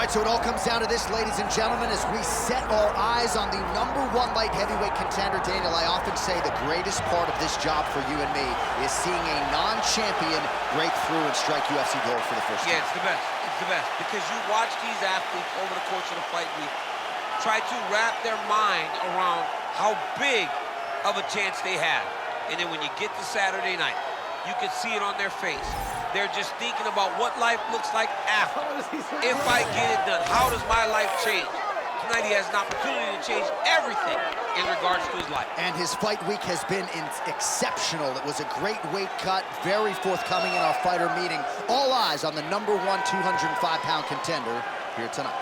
right, so it all comes down to this, ladies and gentlemen, as we set our eyes on the #1 light heavyweight contender. Daniel, I often say the greatest part of this job for you and me is seeing a non-champion break through and strike UFC gold for the first time. Yeah, it's the best. It's the best. Because you watch these athletes over the course of the fight week try to wrap their mind around how big of a chance they have. And then when you get to Saturday night, you can see it on their face. They're just thinking about what life looks like after. If I get it done, how does my life change? Tonight he has an opportunity to change everything in regards to his life. And his fight week has been exceptional. It was a great weight cut, very forthcoming in our fighter meeting. All eyes on the #1 205-pound contender here tonight.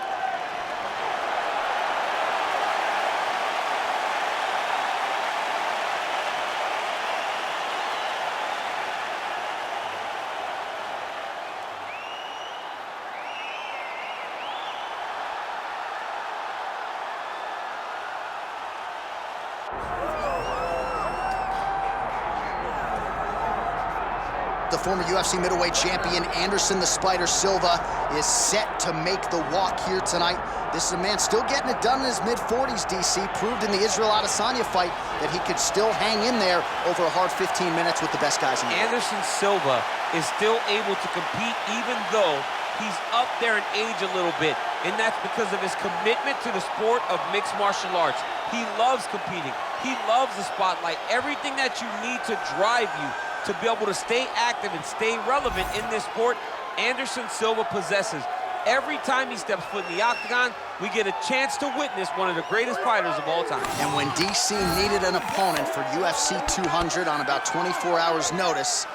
The former UFC middleweight champion, Anderson the Spider Silva, is set to make the walk here tonight. This is a man still getting it done in his mid-40s, DC. Proved in the Israel Adesanya fight that he could still hang in there over a hard 15 minutes with the best guys in the world. Anderson Silva is still able to compete even though he's up there in age a little bit. And that's because of his commitment to the sport of mixed martial arts. He loves competing. He loves the spotlight. Everything that you need to drive you to be able to stay active and stay relevant in this sport, Anderson Silva possesses. Every time he steps foot in the octagon, we get a chance to witness one of the greatest fighters of all time. And when DC needed an opponent for UFC 200 on about 24 hours notice,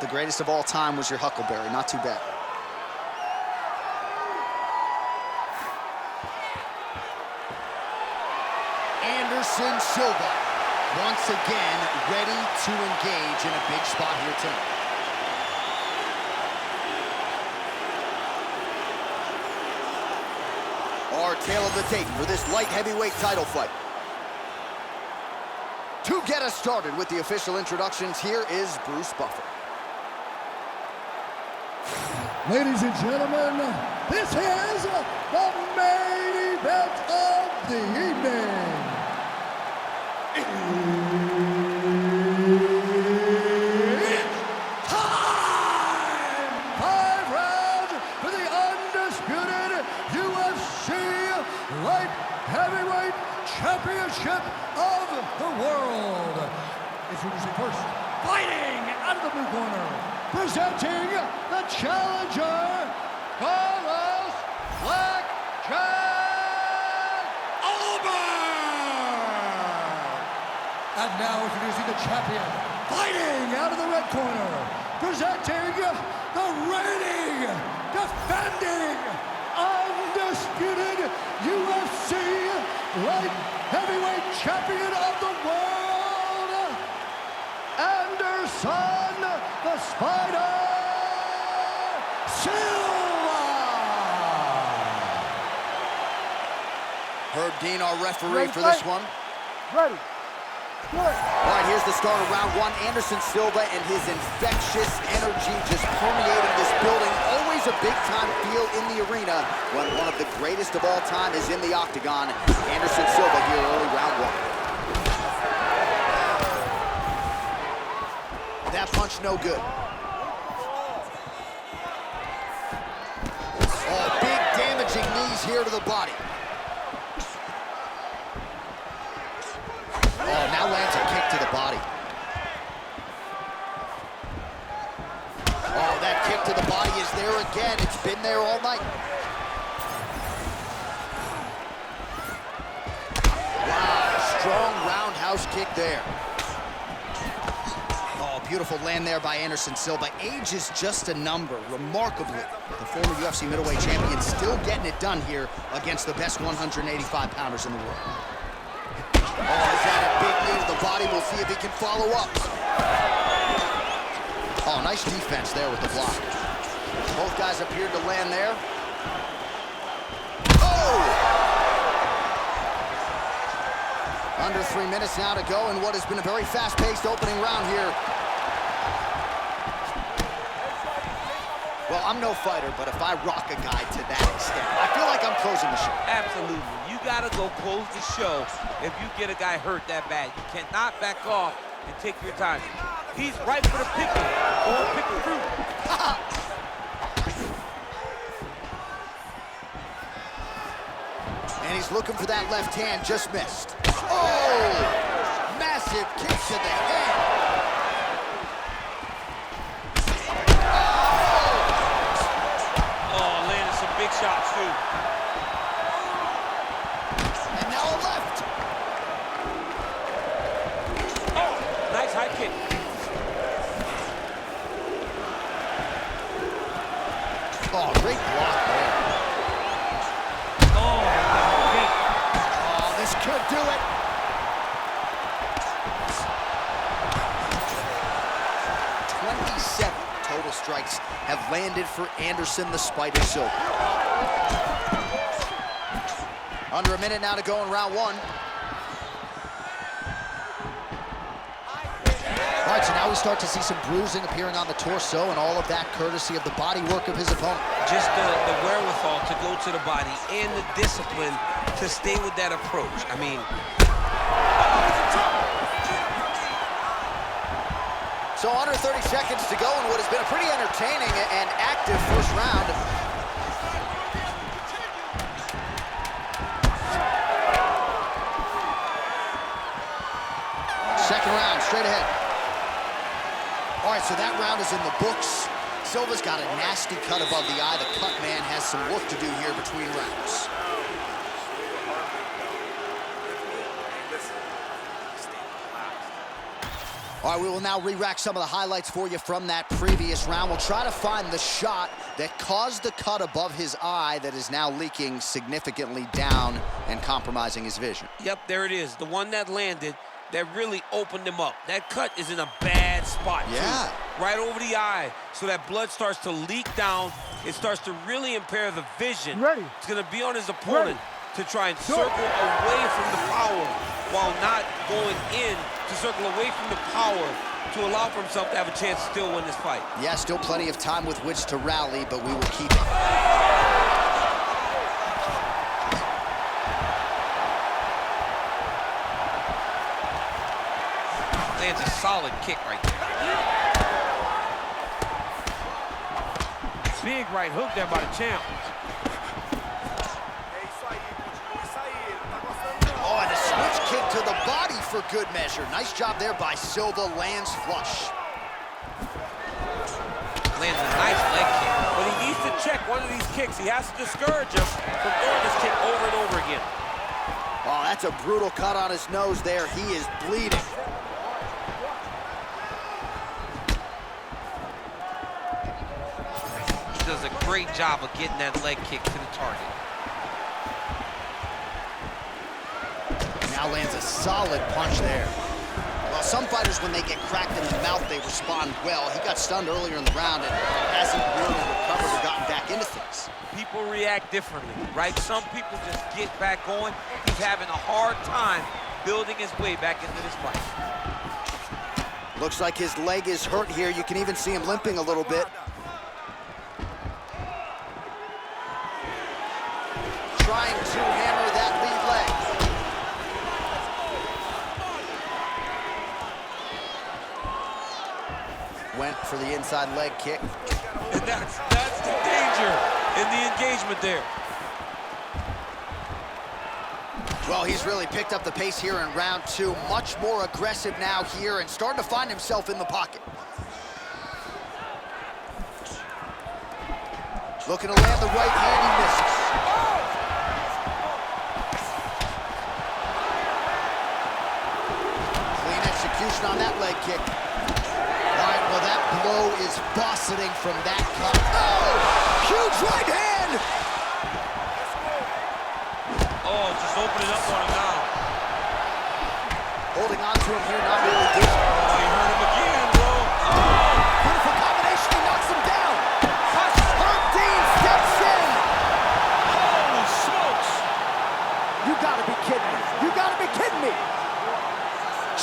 the greatest of all time was your Huckleberry. Not too bad. Anderson Silva, once again, ready to engage in a big spot here tonight. Our tale of the tape for this light heavyweight title fight. To get us started with the official introductions, here is Bruce Buffer. Ladies and gentlemen, this is the main event of the evening. It's time! 5 rounds for the undisputed UFC Light Heavyweight Championship of the world. Introducing first, fighting out of the blue corner, presenting the challenger, Carlos Blackjack Ulberg! And now introducing the champion, fighting out of the red corner, presenting the reigning, defending, undisputed UFC Light Heavyweight Champion of the world, Anderson the Spider Silva! Herb Dean, our referee for this one. Ready. Good. All right, here's the start of round 1. Anderson Silva and his infectious energy just permeating this building. Always a big-time feel in the arena when one of the greatest of all time is in the octagon. Anderson Silva here early round 1. That punch no good. Oh, big damaging knees here to the body. Oh, now lands a kick to the body. Oh, that kick to the body is there again. It's been there all night. Wow, strong roundhouse kick there. Oh, beautiful land there by Anderson Silva. Age is just a number, remarkably. The former UFC middleweight champion still getting it done here against the best 185-pounders in the world. Oh, he's had a big knee to the body. We'll see if he can follow up. Oh, nice defense there with the block. Both guys appeared to land there. Oh! Under 3 minutes now to go in what has been a very fast-paced opening round here. Well, I'm no fighter, but if I rock a guy to that extent, I feel closing the show. Absolutely. You gotta go close the show if you get a guy hurt that bad. You cannot back off and take your time. He's ripe for the picking, or pick the fruit. And he's looking for that left hand, just missed. Oh! Massive kick to the head. Oh, landed some big shots, too. And now a left. Oh, nice high kick. Oh, great block there. Oh, kick. Oh, this could do it. Total strikes have landed for Anderson the Spider Silva. Under a minute now to go in round one. All right, so now we start to see some bruising appearing on the torso, and all of that courtesy of the body work of his opponent. Just the wherewithal to go to the body and the discipline to stay with that approach. I mean, so under 30 seconds to go in what has been a pretty entertaining and active first round. Second round, straight ahead. All right, so that round is in the books. Silva's got a nasty cut above the eye. The cut man has some work to do here between rounds. All right, we will now re-rack some of the highlights for you from that previous round. We'll try to find the shot that caused the cut above his eye that is now leaking significantly down and compromising his vision. Yep, there it is. The one that landed that really opened him up. That cut is in a bad spot, yeah, too. Right over the eye, so that blood starts to leak down. It starts to really impair the vision. Ready. It's going to be on his opponent to try and circle away from the power while not going in to circle away from the power to allow for himself to have a chance to still win this fight. Yeah, still plenty of time with which to rally, but we will keep it. Lands a solid kick right there. Big right hook there by the champ. Oh, and a switch kick to the body for good measure. Nice job there by Silva, lands flush. Lands a nice leg kick, but he needs to check one of these kicks. He has to discourage him from throwing this kick over and over again. Oh, that's a brutal cut on his nose there. He is bleeding. He does a great job of getting that leg kick to the target. Now lands a solid punch there. Well, some fighters, when they get cracked in the mouth, they respond well. He got stunned earlier in the round and hasn't really recovered or gotten back into things. People react differently, right? Some people just get back going. He's having a hard time building his way back into this fight. Looks like his leg is hurt here. You can even see him limping a little bit. Trying to hammer that lead leg. Went for the inside leg kick. And that's the danger in the engagement there. Well, he's really picked up the pace here in round two. Much more aggressive now here and starting to find himself in the pocket. Looking to land the right hand, he misses. Clean execution on that leg kick. All right, well, that blow is buffeting from that cut. Oh, huge right hand! Oh, just opening up on him now. Holding on to him here, not really good. Oh, you hurt him again, bro. Oh. Beautiful combination, he knocks him down. Herb Dean steps in. Holy smokes. You gotta be kidding me. You gotta be kidding me.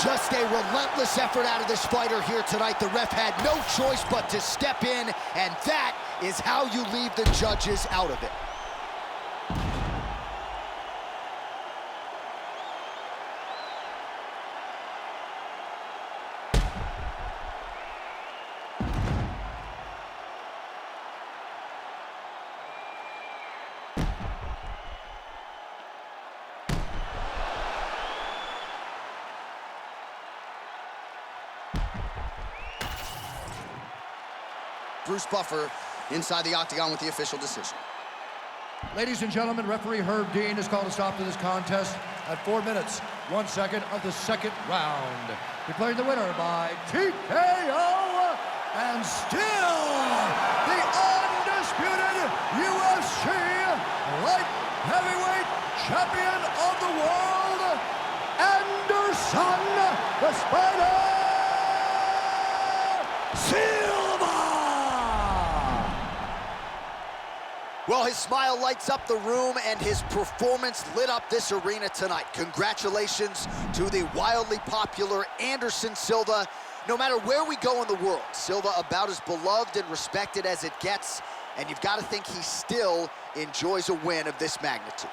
Just a relentless effort out of this fighter here tonight. The ref had no choice but to step in, and that is how you leave the judges out of it. Bruce Buffer inside the octagon with the official decision. Ladies and gentlemen, referee Herb Dean has called a stop to this contest at 4 minutes, 1 second of the second round. Declaring the winner by TKO, and still the undisputed UFC light heavyweight champion of the world, Anderson the Spider Silva! Well, his smile lights up the room, and his performance lit up this arena tonight. Congratulations to the wildly popular Anderson Silva. No matter where we go in the world, Silva about as beloved and respected as it gets, and you've got to think he still enjoys a win of this magnitude.